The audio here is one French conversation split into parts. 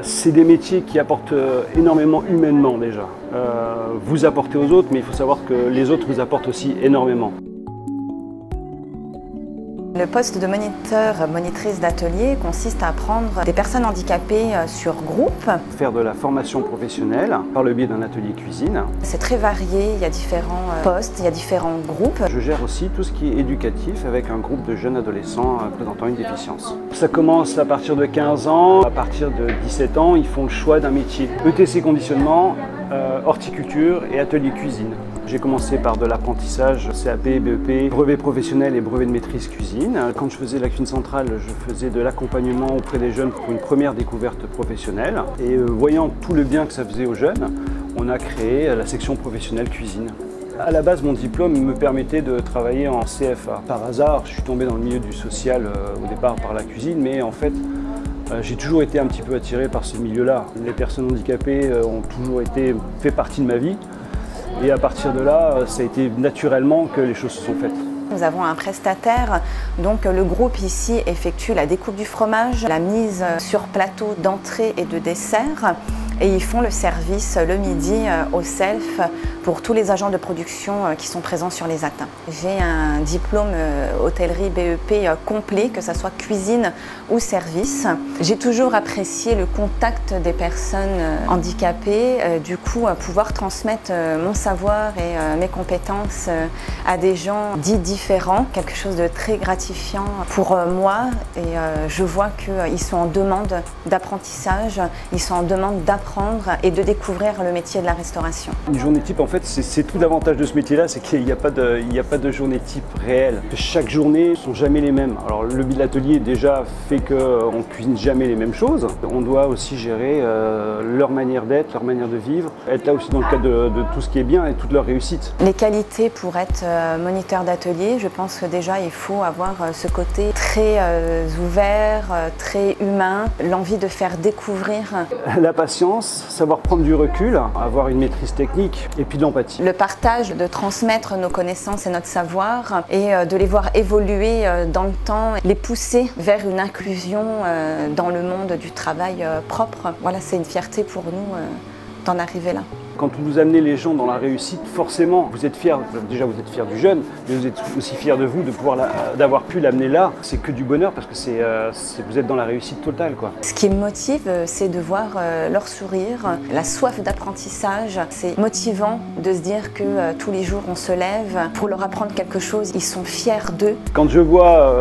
C'est des métiers qui apportent énormément humainement déjà. Vous apportez aux autres, mais il faut savoir que les autres vous apportent aussi énormément. Le poste de monitrice d'atelier consiste à prendre des personnes handicapées sur groupe. Faire de la formation professionnelle par le biais d'un atelier cuisine. C'est très varié, il y a différents postes, il y a différents groupes. Je gère aussi tout ce qui est éducatif avec un groupe de jeunes adolescents présentant une déficience. Ça commence à partir de 15 ans, à partir de 17 ans, ils font le choix d'un métier. ETC conditionnement, horticulture et atelier cuisine. J'ai commencé par de l'apprentissage, CAP, BEP, brevet professionnel et brevet de maîtrise cuisine. Quand je faisais la cuisine centrale, je faisais de l'accompagnement auprès des jeunes pour une première découverte professionnelle. Et voyant tout le bien que ça faisait aux jeunes, on a créé la section professionnelle cuisine. À la base, mon diplôme me permettait de travailler en CFA. Par hasard, je suis tombé dans le milieu du social au départ par la cuisine, mais en fait, j'ai toujours été un petit peu attiré par ce milieu-là. Les personnes handicapées ont toujours fait partie de ma vie. Et à partir de là, ça a été naturellement que les choses se sont faites. Nous avons un prestataire, donc le groupe ici effectue la découpe du fromage, la mise sur plateau d'entrée et de dessert. Et ils font le service le midi au self pour tous les agents de production qui sont présents sur les atteints. J'ai un diplôme hôtellerie BEP complet, que ce soit cuisine ou service. J'ai toujours apprécié le contact des personnes handicapées, du coup pouvoir transmettre mon savoir et mes compétences à des gens dits différents, quelque chose de très gratifiant pour moi. Et je vois qu'ils sont en demande d'apprentissage, ils sont en demande d'apprendre et de découvrir le métier de la restauration. Une journée type, en fait, c'est tout l'avantage de ce métier-là, c'est qu'il n'y a pas de journée type réelle. Chaque journée ne sont jamais les mêmes. Alors le but de l'atelier déjà fait qu'on ne cuisine jamais les mêmes choses. On doit aussi gérer leur manière d'être, leur manière de vivre, être là aussi dans le cadre de tout ce qui est bien et toute leur réussite. Les qualités pour être moniteur d'atelier, je pense que déjà il faut avoir ce côté très ouvert, très humain, l'envie de faire découvrir. La patience, savoir prendre du recul, avoir une maîtrise technique et puis de l'empathie. Le partage, de transmettre nos connaissances et notre savoir et de les voir évoluer dans le temps, les pousser vers une inclusion dans le monde du travail propre. Voilà, c'est une fierté pour nous d'en arriver là. Quand vous amenez les gens dans la réussite, forcément, vous êtes fiers. Déjà, vous êtes fiers du jeune, mais vous êtes aussi fiers de vous, d'avoir pu l'amener là. C'est que du bonheur parce que vous êtes dans la réussite totale, quoi. Ce qui me motive, c'est de voir leur sourire, la soif d'apprentissage. C'est motivant de se dire que tous les jours, on se lève pour leur apprendre quelque chose. Ils sont fiers d'eux. Quand je vois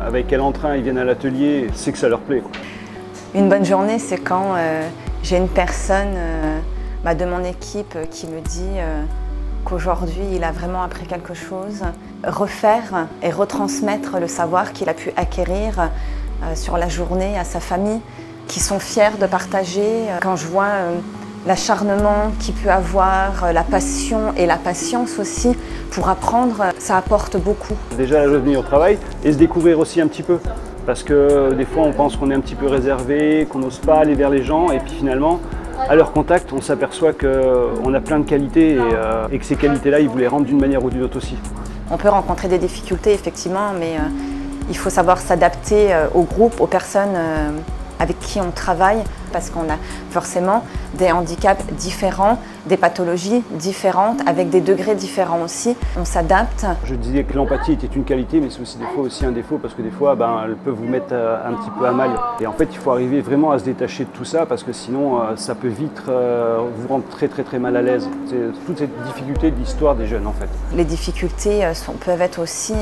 avec quel entrain ils viennent à l'atelier, c'est que ça leur plaît, quoi. Une bonne journée, c'est quand j'ai une personne de mon équipe qui me dit qu'aujourd'hui il a vraiment appris quelque chose. Refaire et retransmettre le savoir qu'il a pu acquérir sur la journée à sa famille, qui sont fiers de partager. Quand je vois l'acharnement qu'il peut avoir, la passion et la patience aussi pour apprendre, ça apporte beaucoup. Déjà la joie de venir au travail et se découvrir aussi un petit peu. Parce que des fois on pense qu'on est un petit peu réservé, qu'on n'ose pas aller vers les gens et puis finalement, à leur contact, on s'aperçoit qu'on a plein de qualités et que ces qualités-là, ils vous les rendent d'une manière ou d'une autre aussi. On peut rencontrer des difficultés, effectivement, mais il faut savoir s'adapter au groupe, aux personnes avec qui on travaille, parce qu'on a forcément des handicaps différents, des pathologies différentes, avec des degrés différents aussi. On s'adapte. Je disais que l'empathie était une qualité, mais c'est aussi des fois aussi un défaut, parce que des fois, elle peut vous mettre un petit peu à mal. Et en fait, il faut arriver vraiment à se détacher de tout ça, parce que sinon, ça peut vite vous rendre très mal à l'aise. C'est toute cette difficulté de l'histoire des jeunes, en fait. Les difficultés peuvent être aussi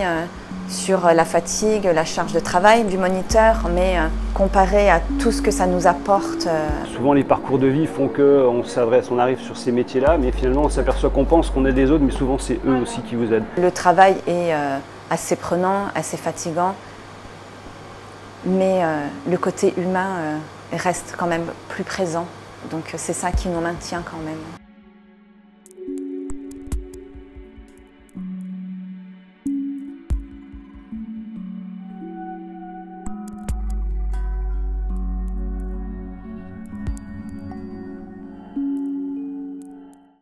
sur la fatigue, la charge de travail du moniteur, mais comparé à tout ce que ça nous apporte. Souvent les parcours de vie font qu'on arrive sur ces métiers-là, mais finalement on s'aperçoit qu'on pense qu'on aide les autres, mais souvent c'est eux aussi qui vous aident. Le travail est assez prenant, assez fatigant, mais le côté humain reste quand même plus présent, donc c'est ça qui nous maintient quand même.